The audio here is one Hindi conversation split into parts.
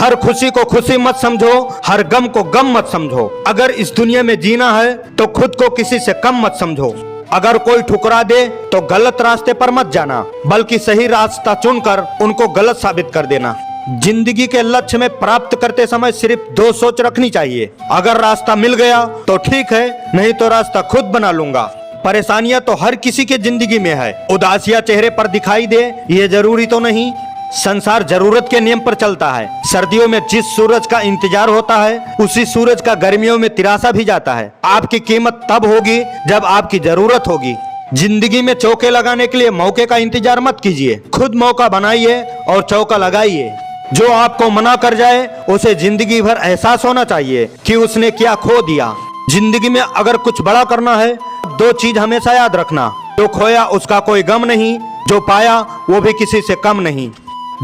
हर खुशी को खुशी मत समझो, हर गम को गम मत समझो। अगर इस दुनिया में जीना है तो खुद को किसी से कम मत समझो। अगर कोई ठुकरा दे तो गलत रास्ते पर मत जाना, बल्कि सही रास्ता चुनकर उनको गलत साबित कर देना। जिंदगी के लक्ष्य में प्राप्त करते समय सिर्फ 2 सोच रखनी चाहिए। अगर रास्ता मिल गया तो ठीक है, नहीं तो रास्ता खुद बना लूंगा। परेशानियां तो हर किसी के जिंदगी में है। उदासियां चेहरे पर दिखाई दे ये जरूरी तो नहीं। संसार जरूरत के नियम पर चलता है। सर्दियों में जिस सूरज का इंतजार होता है, उसी सूरज का गर्मियों में तिरासा भी जाता है। आपकी कीमत तब होगी जब आपकी जरूरत होगी। जिंदगी में चौके लगाने के लिए मौके का इंतजार मत कीजिए, खुद मौका बनाइए और चौका लगाइए। जो आपको मना कर जाए उसे जिंदगी भर एहसास होना चाहिए कि उसने क्या खो दिया। जिंदगी में अगर कुछ बड़ा करना है, 2 चीज हमेशा याद रखना। जो खोया उसका कोई गम नहीं, जो पाया वो भी किसी से कम नहीं।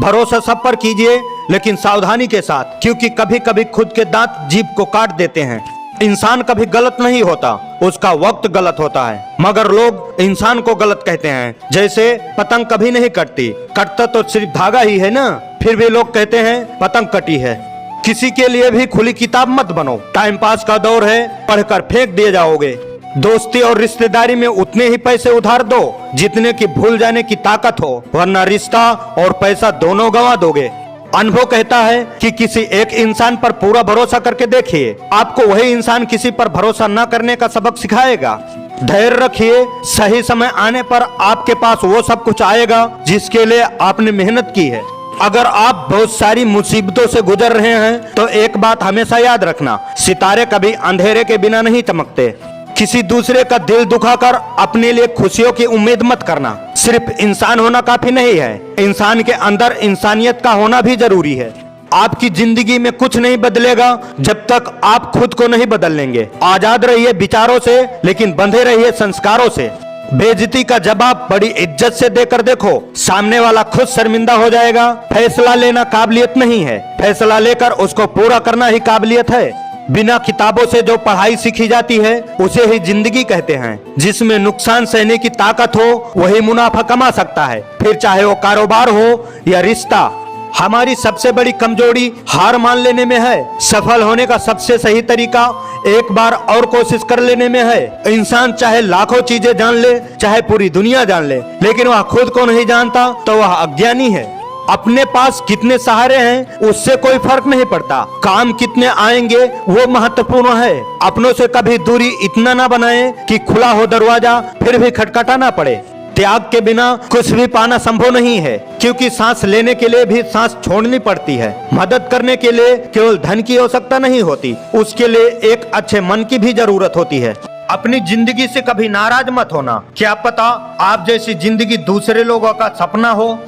भरोसा सब पर कीजिए, लेकिन सावधानी के साथ, क्योंकि कभी कभी खुद के दांत जीभ को काट देते हैं। इंसान कभी गलत नहीं होता, उसका वक्त गलत होता है। मगर लोग इंसान को गलत कहते हैं। जैसे पतंग कभी नहीं कटती, कटता तो सिर्फ धागा ही है ना, फिर भी लोग कहते हैं पतंग कटी है। किसी के लिए भी खुली किताब मत बनो। टाइम पास का दौर है, पढ़कर फेंक दिए जाओगे। दोस्ती और रिश्तेदारी में उतने ही पैसे उधार दो जितने की भूल जाने की ताकत हो, वरना रिश्ता और पैसा दोनों गंवा दोगे। अनुभव कहता है कि किसी एक इंसान पर पूरा भरोसा करके देखिए, आपको वही इंसान किसी पर भरोसा न करने का सबक सिखाएगा। धैर्य रखिए, सही समय आने पर आपके पास वो सब कुछ आएगा जिसके लिए आपने मेहनत की है। अगर आप बहुत सारी मुसीबतों से गुजर रहे हैं तो एक बात हमेशा याद रखना, सितारे कभी अंधेरे के बिना नहीं चमकते। किसी दूसरे का दिल दुखाकर अपने लिए खुशियों की उम्मीद मत करना। सिर्फ इंसान होना काफी नहीं है, इंसान के अंदर इंसानियत का होना भी जरूरी है। आपकी जिंदगी में कुछ नहीं बदलेगा जब तक आप खुद को नहीं बदल लेंगे। आजाद रहिए विचारों से, लेकिन बंधे रहिए संस्कारों से। बेइज्जती का जवाब बड़ी इज्जत से देकर देखो, सामने वाला खुद शर्मिंदा हो जाएगा। फैसला लेना काबिलियत नहीं है, फैसला लेकर उसको पूरा करना ही काबिलियत है। बिना किताबों से जो पढ़ाई सीखी जाती है उसे ही जिंदगी कहते हैं। जिसमें नुकसान सहने की ताकत हो वही मुनाफा कमा सकता है, फिर चाहे वो कारोबार हो या रिश्ता। हमारी सबसे बड़ी कमजोरी हार मान लेने में है। सफल होने का सबसे सही तरीका एक बार और कोशिश कर लेने में है। इंसान चाहे लाखों चीजें जान ले, चाहे पूरी दुनिया जान ले, लेकिन वह खुद को नहीं जानता तो वह अज्ञानी है। अपने पास कितने सहारे हैं उससे कोई फर्क नहीं पड़ता, काम कितने आएंगे वो महत्वपूर्ण है। अपनों से कभी दूरी इतना ना बनाएं कि खुला हो दरवाजा फिर भी खटखटाना पड़े। त्याग के बिना कुछ भी पाना संभव नहीं है, क्योंकि सांस लेने के लिए भी सांस छोड़नी पड़ती है। मदद करने के लिए केवल धन की आवश्यकता नहीं होती, उसके लिए एक अच्छे मन की भी जरूरत होती है। अपनी जिंदगी से कभी नाराज मत होना, क्या पता आप जैसी जिंदगी दूसरे लोगों का सपना हो।